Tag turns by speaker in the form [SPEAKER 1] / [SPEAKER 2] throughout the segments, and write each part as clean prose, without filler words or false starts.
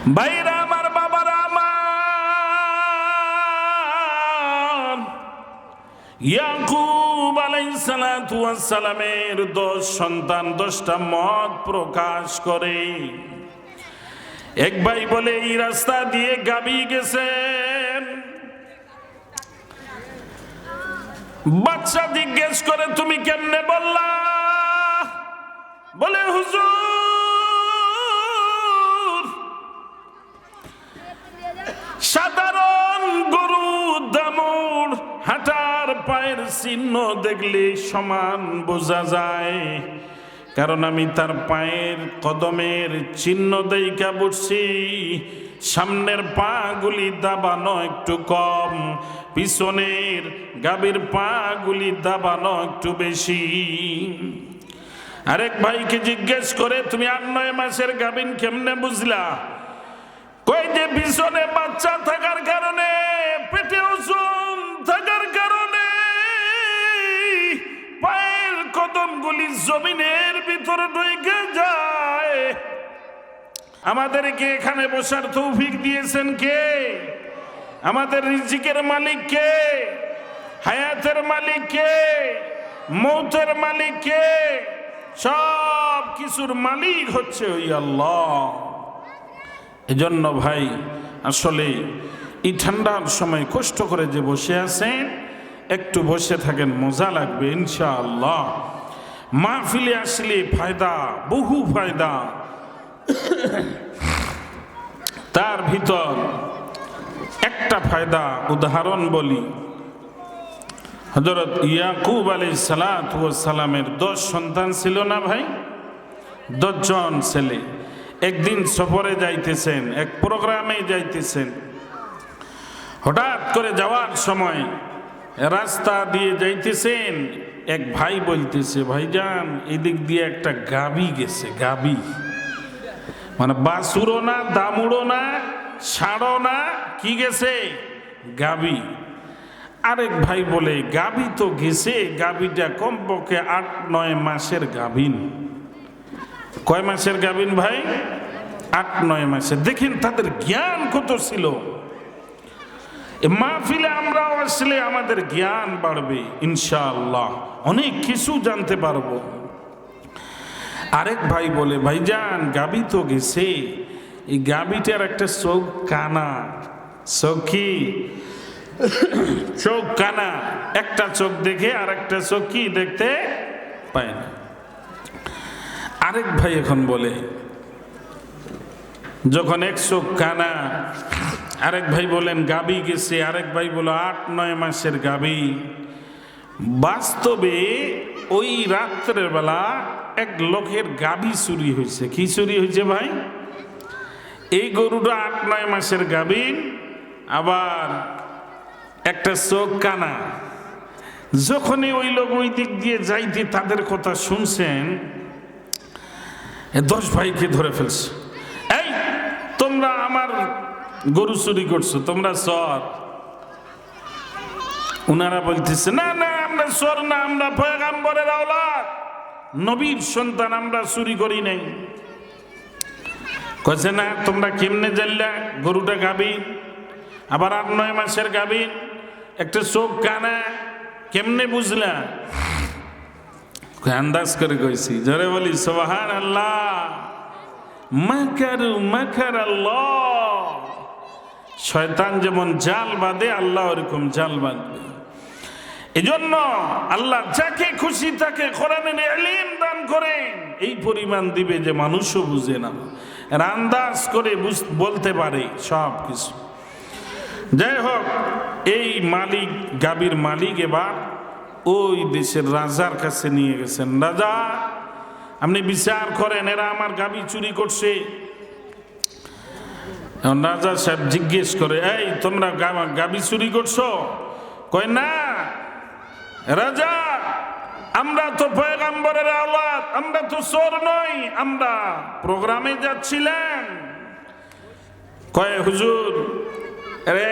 [SPEAKER 1] ভাইরা আমার, বাবারা আমার, ইয়াকুব আলাইহিস সালাতু ওয়াস সালামের 10 সন্তান 10টা মত প্রকাশ করে। এক ভাই বলে এই রাস্তা দিয়ে গাবি গেছেন। বাচ্চা জিজ্ঞেস করে তুমি কেমনে বললা? বলে হুজুর, সাধারণ গরু দামুড় হাঁটার পায়ের চিহ্ন দেখলে সমান বোঝা যায়, কারণ আমি তার পায়ের কদমের চিহ্ন দেইখা বুঝছি সামনের পা গুলি দাবানো একটু কম, পিছনের গাভীর পা গুলি দাবানো একটু বেশি। আরেক ভাইকে জিজ্ঞেস করে তুমি 8-9 মাসের গাভীন কেমনে বুঝলা? কই যে পিছনে বাচ্চা থাকার কারণে, পেটে ওজন থাকার কারণে পায়ের কদমগুলি জমিনের ভিতরে ঢুকে যায়। আমাদেরকে এখানে বসার তৌফিক দিয়েছেন কে? আমাদের রিজিকের মালিক কে? হায়াতের মালিক কে? মৌতের মালিক কে? সব কিছুর মালিক হচ্ছে ওই আল্লাহ। এজন্য ভাই, আসলে এই ঠান্ডার সময় কষ্ট করে যে বসে আছেন, একটু বসে থাকেন, মজা লাগবে ইনশাআল্লাহ। মাহফিলে আসলে ফায়দা, বহু ফায়দা। তার ভিতর একটা ফায়দা উদাহরণ বলি। হযরত ইয়াকুব আলাইহিস সালাতু ওয়াস সালামের 10 সন্তান ছিল না ভাই? 10 জন ছেলে। একদিন সফরে যাইতেছেন, এক প্রোগ্রামে যাইতেছেন। হঠাৎ করে যাওয়ার সময় রাস্তা দিয়ে যাইতেছেন, এক ভাই বলতেছে, ভাইজান এদিক দিয়ে একটা গাবি গেছে। গাবি মানে বাছুরও না, দামুড়ো না, ষাঁড়ও না, কি গেছে? গাবি। আরেক ভাই বলে গাবি তো গেছে, গাবিটা কমপক্ষে 8-9 মাসের গাভিন। কয় মাসের গাভিন ভাই? 8-9 মাসের। দেখেন তাদের জ্ঞান কত ছিল। মাহফিলে আমরাও আসলে আমাদের জ্ঞান বাড়বে ইনশাআল্লাহ, অনেক কিছু জানতে পারবো। আরেক ভাই বলে ভাইজান গাবি তো গেছে, এই গাবিটার একটা চোখ কানা। চোখ কি? চোখ কানা। একটা চোখ দেখে আর একটা চোখ কি দেখতে পায় না। আরেক ভাই এখন বলে যখন এক চোখ কানা, আরেক ভাই বলেন গাবি গেছে, আরেক ভাই বলে 8-9 মাসের গাবি। বাস্তবে ওই রাত্রের বেলা এক লোকের গাবি চুরি হয়েছে। কি চুরি হয়েছে ভাই? এই গরুটা 8-9 মাসের গাবিন, আবার একটা চোখ কানা। যখনই ওই লোক ওই দিক দিয়ে যাইতে তাদের কথা শুনছেন, 10 ভাইকে ধরে ফেলছে। এই তোমরা আমার গরু চুরি করছো, তোমরা চোর। উনারা বলতেছে না না, আমরা চোর না, আমরা পয়গম্বরের আওলাদ, নবীর সন্তান, আমরা চুরি করি নাই। কইছে না, তোমরা কেমনে জানলা গরুটা গাবি, আবার 8-9 মাসের গাবি, একটা চোখ কানা, কেমনে বুঝলা? আন্দাজ করে কইছি। জোরে বলি সুবহানাল্লাহ। মাকারু মাকার আল্লাহ। শয়তান যেমন জাল বাঁধে, আল্লাহ ওরকম জাল বাঁধবে। এজন্য আল্লাহ যাকে খুশি তাকে কোরআনের ইলম দান করেন, এই পরিমাণ দিবে যে মানুষও বুঝে না, আন্দাজ করে বলতে পারে সব কিছু। যাই হোক, এই মালিক, গাবির মালিক এবার ওই দেশের রাজার কাছে নিয়ে গেছেন। রাজা, আপনি বিচার করেন, এরা আমার গাবি চুরি করছে। রাজা সাহেব জিজ্ঞেস করে, এই তোমরা গাবি চুরি করছো? কয় না রাজা, আমরা তো পয়গম্বরের আওলাদ, আমরা তো চোর নই, আমরা প্রোগ্রামে যাচ্ছিলাম। কয় হুজুর,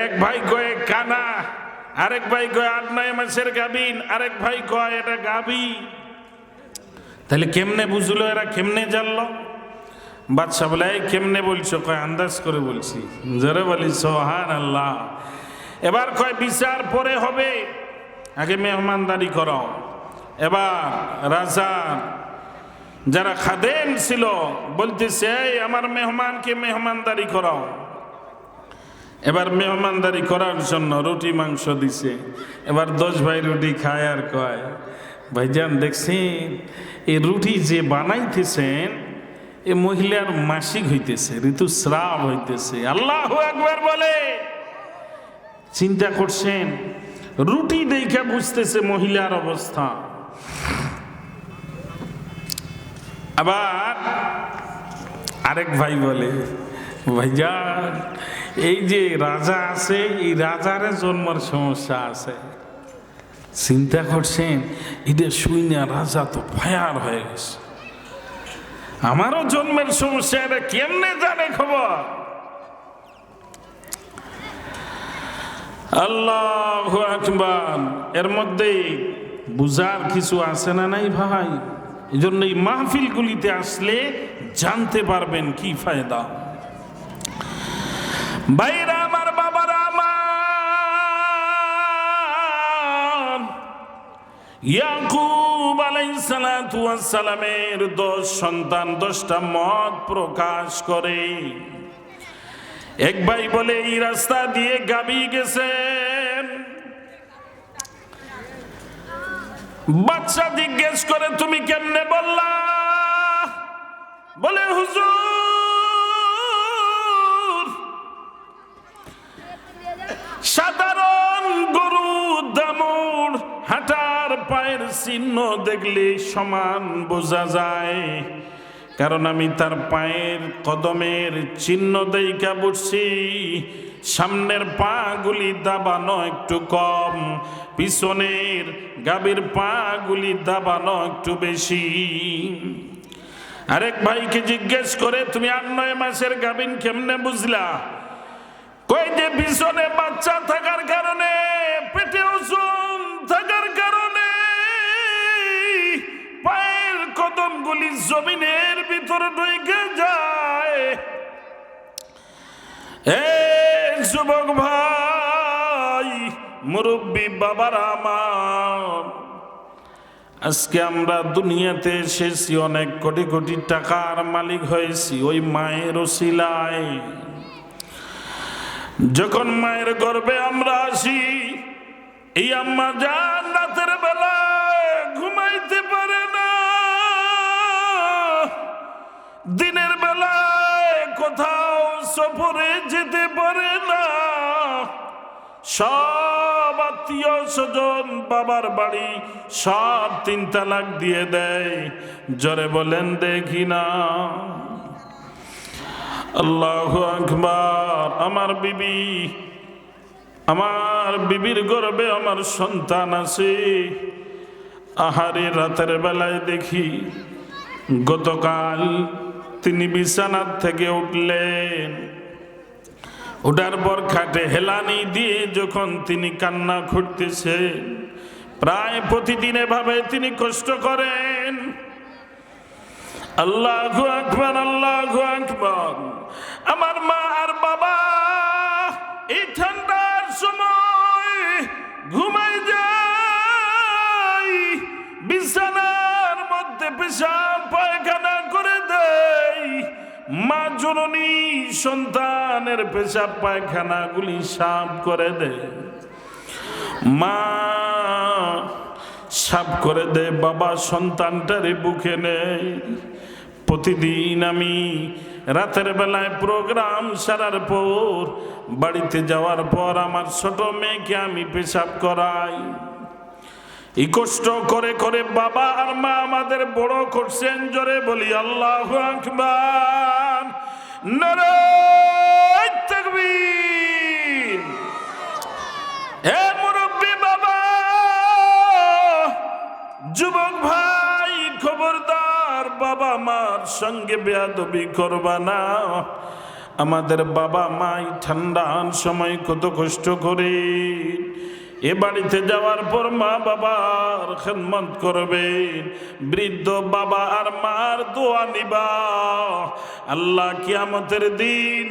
[SPEAKER 1] এক ভাই কয় কানা, আরেক ভাই কয় 8-9 মাসের গাবিন, আরেক ভাই কয় এটা গাবি। তাহলে কেমনে বুঝলো, এরা কেমনে জানলো? বাদশা বলে, এই কেমনে বলছো? কয় আন্দাজ করে বলছি। জোরে বলি সুবহানাল্লাহ। এবার কয় বিচার পরে হবে, আগে মেহমানদারি করো। এবার রাজার যারা খাদেম ছিল বলতেছে, এই আমার মেহমানকে মেহমানদারি করাও। এবার মেহমানদারি করার জন্য রুটি মাংস দিছে। এবার 10 ভাই রুটি খায় আর কয়, ভাইজান দেখছেন এই রুটি যে বানাইতেছেন এ মহিলার মাসিক হইতেছে, ঋতুস্রাব হইতেছে। আল্লাহু আকবার বলে। চিন্তা করছেন, রুটি দেখে বুঝতেছে মহিলার অবস্থা। আবার আরেক ভাই বলে, ভাইজান এই যে রাজা আছে, এই রাজারে জন্মের সমস্যা আছে। চিন্তা করছেন, এটা শুই না রাজা তো ফায়ার হয়ে গেছে। আমারও জন্মের সমস্যা, এটা কেমনে জানে খবর? আল্লাহু আকবার। এর মধ্যে বুঝার কিছু আছে না নাই ভাই? এই জন্য এই মাহফিলগুলিতে আসলে জানতে পারবেন কি ফায়দা। ভাইরা আমার, বাবারা আমার, ইয়াকুব আলাইহিস সালাতু ওয়াস সালামের 10 সন্তান 10টা মত প্রকাশ করে। এক ভাই বলে, এই রাস্তা দিয়ে গাবি গেছেন। বাচ্চা জিজ্ঞেস করে, তুমি কেমনে বললা? বলে, হুজুর সাধারণ গরু দামুর হাঁটার পায়ের চিহ্ন দেখলে সমান বোঝা যায়, কারণ আমি তার পায়ের কদমের চিহ্ন দেইখা বুঝছি সামনের পা গুলি দাবানো একটু কম, পিছনের গাভীর পা গুলি দাবানো একটু বেশি। আরেক ভাইকে জিজ্ঞেস করে, তুমি 8-9 মাসের গাভীন কেমনে বুঝলা? কই যে পিছনে বাচ্চা থাকার কারণে, পেটে ওজন থাকার কারণে পায়ের কদমগুলি জমিনের ভিতরে ঢুকে যায়। যুবক ভাই, মুরব্বী বাবারা আমার, আজকে আমরা দুনিয়াতে এসেছি, অনেক কোটি কোটি টাকার মালিক হয়েছি ওই মায়ের ওসিলায়। যখন মায়ের গর্ভে আমরা আসি, এই আম্মা জান রাতের বেলায় ঘুমাইতে পারে না, দিনের বেলায় কোথাও সফরে যেতে পারে না। সব আত্মীয় স্বজন, বাবার বাড়ি সব 3 তালাক দিয়ে দেয়। জোরে বলেন দেখি না। আল্লাহু আকবার। আমার বিবির গর্ভে আমার সন্তান আছে। আহারে রাতের বেলায় দেখি গতকাল তিনি বিছানার থেকে উঠলেন, ওঠার পর খাটে হেলানি দিয়ে যখন তিনি কান্না করতেছেন, প্রায় প্রতিদিন এভাবে তিনি কষ্ট করেন। আল্লাহু আকবার, আল্লাহু আকবার। আমার মা আর বাবা এই ঠান্ডার সময় ঘুমাই যায়, বিছানার মধ্যে পেশাব পায়খানা করে দেয়। মা জননী সন্তানের পেশাব পায়খানা গুলি সাফ করে দেয়, মা সাফ করে দেয়, বাবা সন্তানটারে বুকে নেয়। প্রতিদিন আমি রাতের বেলায় প্রোগ্রাম সারার পর বাড়িতে যাওয়ার পর আমার ছোট মেয়েকে আমি পেশাব করাই। এই কষ্ট করে করে বাবা আর মা আমাদের বড় করছেন। জোরে বলি আল্লাহু আকবার, নারে তাকবীর। হে মুরব্বী বাবা, যুবক ভাই, খবরদার বাবা মার সঙ্গে বেয়াদবি করবা না। আমাদের বাবা মাই ঠান্ডার সময় কত কষ্ট করে এ বাড়িতে যাওয়ার পর মা বাবার খেদমত করবেন, বৃদ্ধ বাবা আর মার দোয়া নিবা। আল্লাহ কিয়ামতের দিন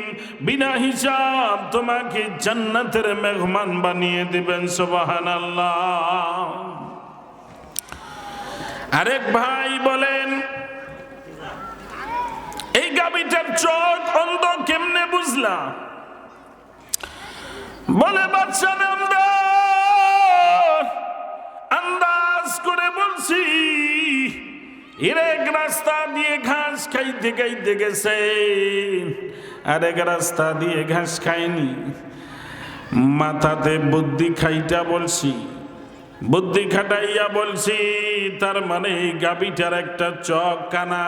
[SPEAKER 1] বিনা হিসাব তোমাকে জান্নাতের মেহমান বানিয়ে দিবেন। সুবহানাল্লাহ। আরেক ভাই বলেন, এই গাভীটার চোখ অন্ধ কেমনে বুঝলা? বলে বাচ্চা আন্দাজ করে বলছি, এক রাস্তা দিয়ে ঘাস খাইতে খাইতে গেছে, আরেক রাস্তা দিয়ে ঘাস খায়নি। মাথাতে বুদ্ধি খাইটা বলছি, বুদ্ধি খাটাইয়া বলছি, তার মানে এই গাভীটার একটা চোখ কানা,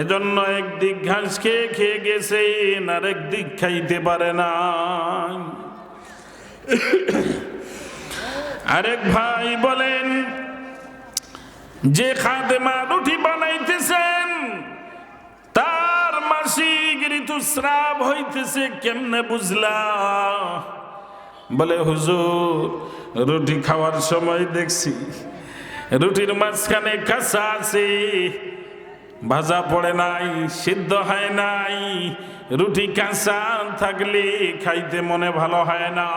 [SPEAKER 1] এজন্য একদিক ঘাস খেয়ে খেয়ে গেছে, আর একদিক খাইতে পারে না। আরেক ভাই বলেন, যে খাদেমা রুটি বানাইতেছেন তার মাসিক ঋতুস্রাব হইতেছে, কেমনে বুঝলা? বলে হুজুর, রুটি খাওয়ার সময় দেখছি রুটির মাঝখানে কাঁচা আছে, ভাজা পড়ে নাই, সিদ্ধ হয় নাই। রুটি কাঁচা থাকলে খাইতে মনে ভালো হয় না।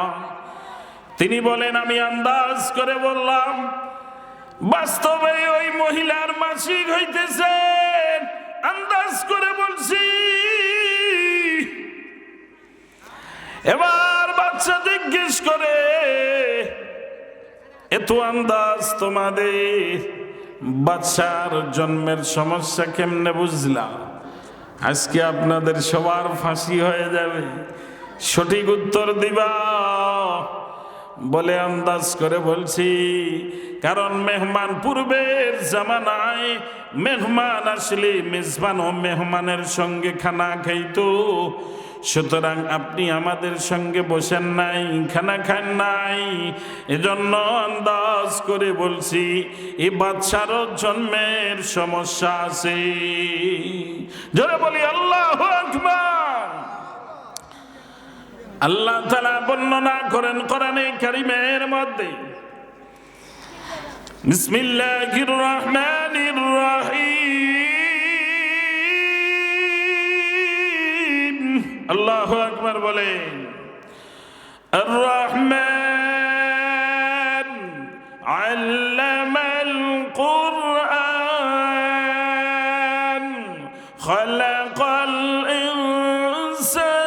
[SPEAKER 1] তিনি বলেন, আমি আন্দাজ করে বললাম, বাস্তবে ওই মহিলার মাসিক হইতেছে, আন্দাজ করে বলছি। এবার বাচ্চা জিজ্ঞেস করে, এত আন্দাজ তোমাদের? বাচ্চার জন্মের সমস্যা কেমনে বুঝলা? আজকে আপনাদের সবার ফাঁসি হয়ে যাবে, সঠিক উত্তর দিবা। বলে আন্দাজ করে বলছি, কারণ মেহমান পূর্বের জামানায় মেহমান আসলে মেজবান ও মেহমানের সঙ্গে খানা খাইতো, সুতরাং আপনি আমাদের সঙ্গে বসেন নাই, খানা খান নাই, এজন্য আন্দাজ করে বলছি এই বাচ্চারও জন্মের সমস্যা আছে। জোরে বলি আল্লাহু আকবার। আল্লাহ তাআলা বর্ণনা করেন কোরআনে কারীমের মধ্যে, বিসমিল্লাহির রহমানির রহিম। আল্লাহু আকবার বলেন, আর রহমান আল্লামাল কুরআন খালাকাল ইনসান